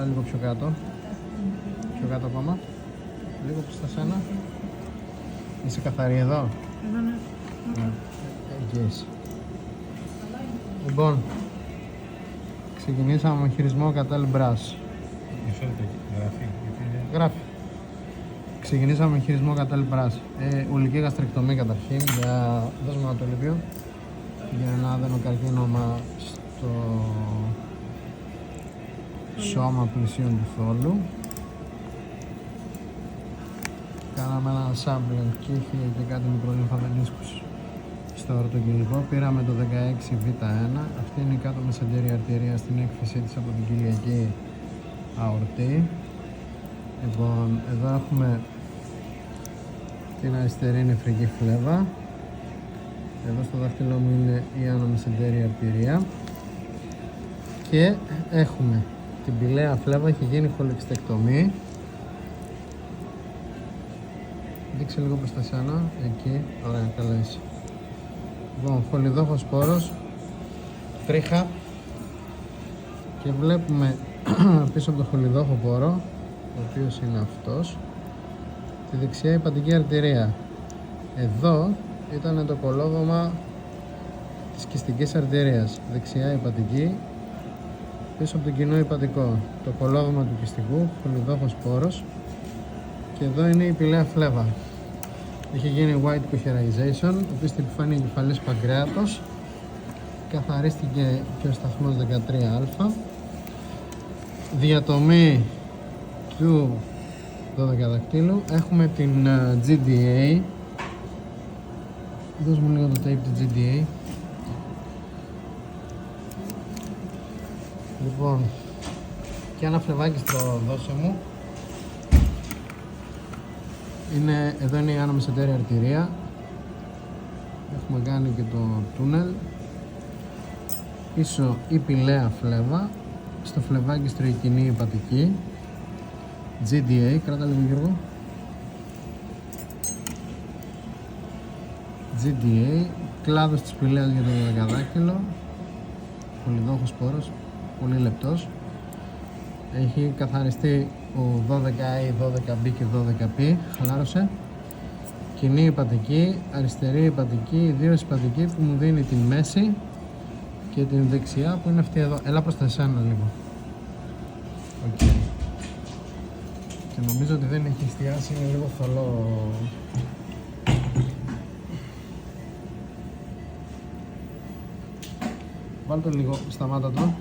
Έλα λίγο πιο κάτω. Πιο κάτω ακόμα. Λίγο προς τα σένα. Είσαι καθαρή εδώ. Ναι. Εκεί είσαι. Λοιπόν, ξεκινήσαμε με χειρισμό Cattell Brass. Γράφει. Ξεκινήσαμε με χειρισμό Cattell Brass. Ουλική γαστρεκτομή καταρχήν, για δώσουμε ένα το λίπιο, για ένα άδενο καρκίνωμα στο σώμα πλησίων του θόλου. Κάναμε ένα sampling και είχε και κάτι μικρό λυμφαδενίσκους στο ορτοκυλικό. Πήραμε το 16β1. Αυτή είναι η κάτω μεσαντέρια αρτηρία στην έκφυσή της από την κοιλιακή αορτή. Λοιπόν, εδώ έχουμε την αριστερή νεφρική φλέβα. Εδώ στο δάχτυλό μου είναι η άνω μεσαντέρια αρτηρία. Και έχουμε την πηλαία φλέβα, έχει γίνει χολεξτεκτομή. Δείξε λίγο προς τα σένα, εκεί, ωραία, καλά είσαι. Λοιπόν, χολιδόχος πόρος, τρίχα και βλέπουμε πίσω από το χολιδόχο πόρο, ο οποίος είναι αυτός, τη δεξιά υπατική αρτηρία. Εδώ ήταν το κολόδωμα της κυστικής αρτηρίας, δεξιά υπατική, πίσω από το κοινό υπατικό, το κολόδωμα του κυστικού, χολιδόχος πόρος, και εδώ είναι η πηλαία φλέβα. Έχει γίνει white coherization, επίσης στην επιφάνεια κεφαλής παγκρέατος, καθαρίστηκε και ο σταθμός 13α, διατομή του 12 δακτύλου. Έχουμε την GDA, δώσ' μου λίγο το tape του GDA. Λοιπόν, και ένα φλεβάκι στο δώσε μου. Εδώ είναι η άνω μεσαντέρια αρτηρία. Έχουμε κάνει και το τούνελ. Πίσω η πηλαία φλέβα. Στο φλεβάκι στροικινή υπατική. GDA, κράτα λίγο Γιώργο. GDA, κλάδος της πηλαίας για το 12 δάκτυλο. Πολυδόχος πόρος, πολύ λεπτός. Έχει καθαριστεί ο 12A, 12B και 12P, χαλάρωσε. Κοινή υπατική, αριστερή υπατική, δύο υπατική που μου δίνει τη μέση και την δεξιά που είναι αυτή εδώ. Έλα προς τα εσένα λίγο. Okay. Και νομίζω ότι δεν έχει εστιάσει, είναι λίγο θολό. Βάλ' το λίγο, σταμάτα το.